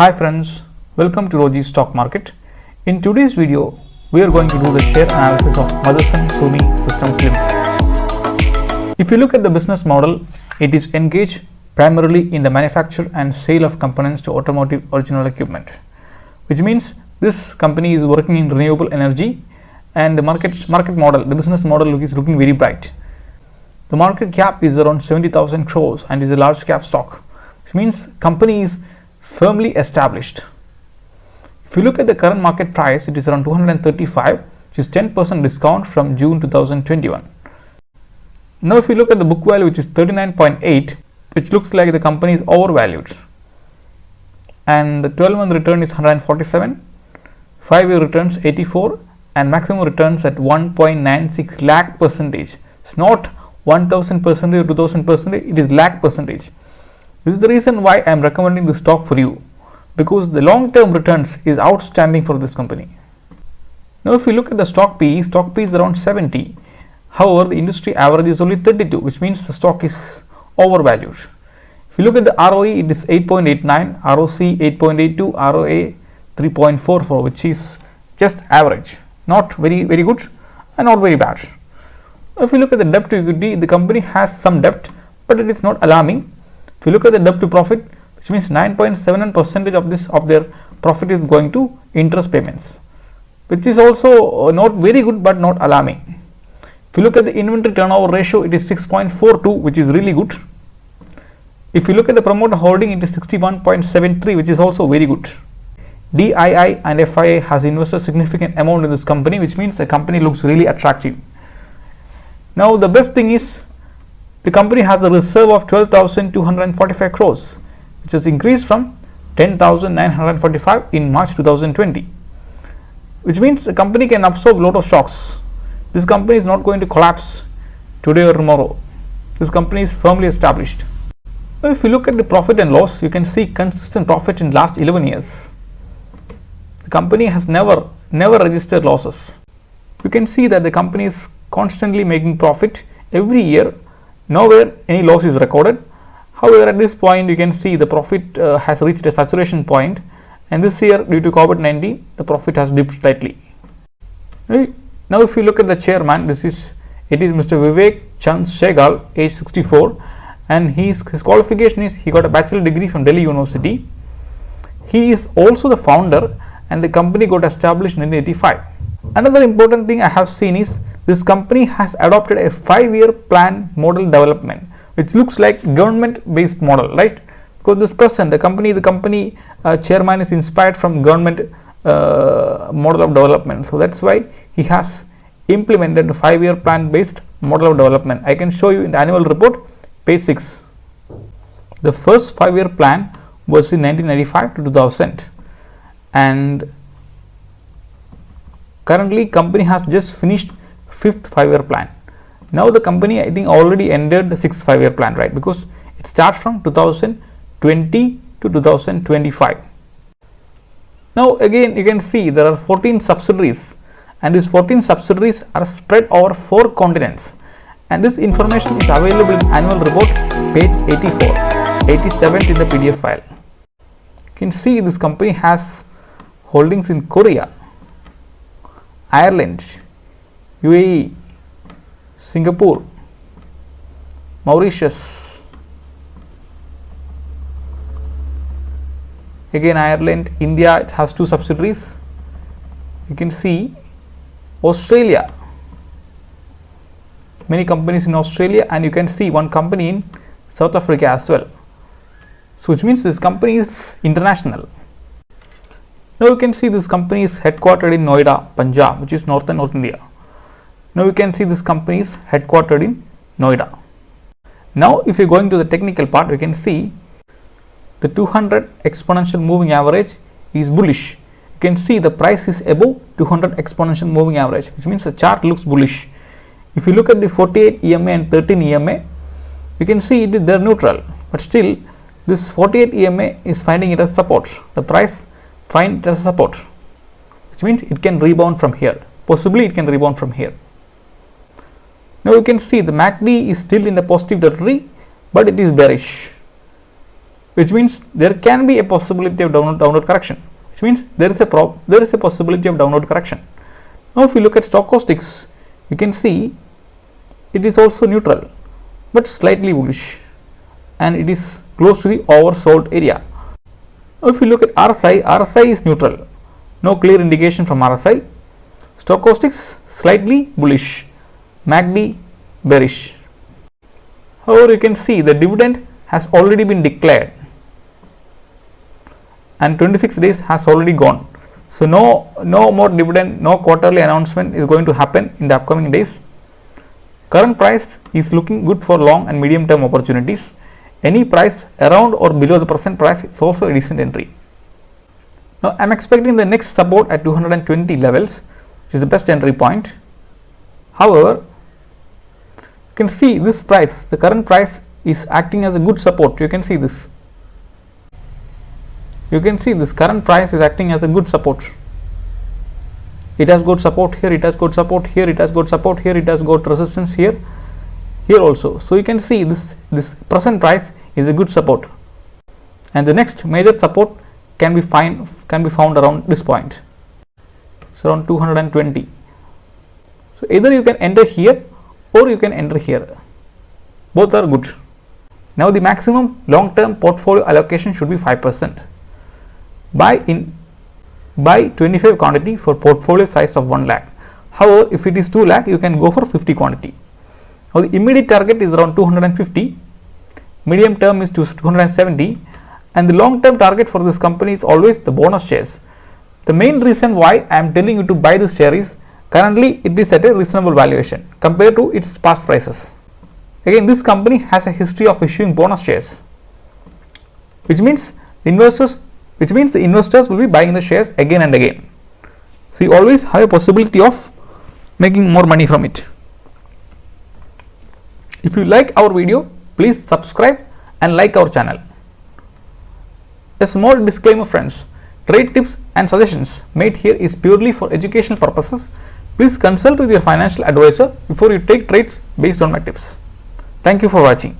Hi friends, welcome to Roji Stock Market. In today's video, we are going to do the share analysis of Motherson Sumi Systems Limited. If you look at the business model, it is engaged primarily in the manufacture and sale of components to automotive original equipment, which means this company is working in renewable energy and the the business model is looking very bright. The market cap is around 70,000 crores and is a large cap stock, which means company is firmly established. If you look at the current market price, it is around 235, which is 10% discount from June 2021. Now if you look at the book value, which is 39.8, which looks like the company is overvalued, and the 12-month return is 147, 5-year returns 84, and maximum returns at 1.96 lakh percentage. It's not 1000% or 2000%, it is lakh percentage. This is the reason why I am recommending the stock for you, because the long-term returns is outstanding for this company. Now if you look at the stock P is around 70. However, the industry average is only 32, which means the stock is overvalued. If you look at the ROE, it is 8.89, ROC 8.82, ROA 3.44, which is just average, not very good and not very bad. If you look at the debt to equity, the company has some debt, but it is not alarming. If you look at the debt to profit, which means 9.7% of their profit is going to interest payments, which is also not very good but not alarming. If you look at the inventory turnover ratio, it is 6.42, which is really good. If you look at the promoter holding, it is 61.73, which is also very good. DII and FII has invested significant amount in this company, which means the company looks really attractive. Now the best thing is the company has a reserve of 12,245 crores, which has increased from 10,945 in March 2020, which means the company can absorb a lot of shocks. This company is not going to collapse today or tomorrow. This company is firmly established. If you look at the profit and loss, you can see consistent profit in last 11 years. The company has never registered losses. You can see that the company is constantly making profit every year. Nowhere any loss is recorded. However, at this point you can see the profit has reached a saturation point, and this year due to COVID-19 the profit has dipped slightly. Now if you look at the chairman, it is Mr. Vivek Chand Sehgal, age 64, and his qualification is he got a bachelor degree from Delhi University. He is also the founder, and the company got established in 1985. Another important thing I have seen is this company has adopted a 5-year plan model development, which looks like government based model, right? Because this person, the company chairman is inspired from government model of development. So that's why he has implemented the 5-year plan based model of development. I can show you in the annual report, page 6. The first 5-year plan was in 1995 to 2000, and currently company has just finished 5th 5-year plan. Now the company I think already ended the 6th 5-year plan, right? Because it starts from 2020 to 2025. Now again you can see there are 14 subsidiaries, and these 14 subsidiaries are spread over 4 continents, and this information is available in annual report page 84, 87 in the PDF file. You can see this company has holdings in Korea, Ireland, UAE, Singapore, Mauritius, again Ireland, India, it has 2 subsidiaries. You can see Australia, many companies in Australia, and you can see one company in South Africa as well. So which means this company is international. Now you can see this company is headquartered in Noida, Punjab, which is North India. Now you can see this company is headquartered in Noida. Now if you are going to the technical part, you can see the 200 exponential moving average is bullish. You can see the price is above 200 exponential moving average, which means the chart looks bullish. If you look at the 48 EMA and 13 EMA, you can see they are neutral, but still this 48 EMA is finding it as support. The price find it as support, which means it can rebound from here. Possibly it can rebound from here. Now you can see the MACD is still in the positive territory, but it is bearish. which means there can be a possibility of downward correction, which means there is a possibility of downward correction. Now if you look at stochastics, you can see it is also neutral but slightly bullish, and it is close to the oversold area. Now if you look at RSI is neutral, no clear indication from RSI. Stochastics slightly bullish, MACD bearish. However, you can see the dividend has already been declared and 26 days has already gone. So no more dividend, no quarterly announcement is going to happen in the upcoming days. Current price is looking good for long and medium term opportunities. Any price around or below the present price is also a decent entry. Now I am expecting the next support at 220 levels, which is the best entry point. However, you can see this price, the current price is acting as a good support. You can see this. You can see this current price is acting as a good support. It has got support here, it has got support here, it has got support here, it has got resistance here also. So you can see this present price is a good support, and the next major support can be found around this point. It's around 220. So either you can enter here or you can enter here. Both are good. Now the maximum long term portfolio allocation should be 5%. Buy 25 quantity for portfolio size of 1 lakh. However, if it is 2 lakh, you can go for 50 quantity. Now the immediate target is around 250, medium term is 270, and the long term target for this company is always the bonus shares. The main reason why I am telling you to buy this share is currently it is at a reasonable valuation compared to its past prices. Again, this company has a history of issuing bonus shares, which means the investors will be buying the shares again and again. So you always have a possibility of making more money from it. If you like our video, please subscribe and like our channel. A small disclaimer friends, trade tips and suggestions made here is purely for educational purposes. Please consult with your financial advisor before you take trades based on my tips. Thank you for watching.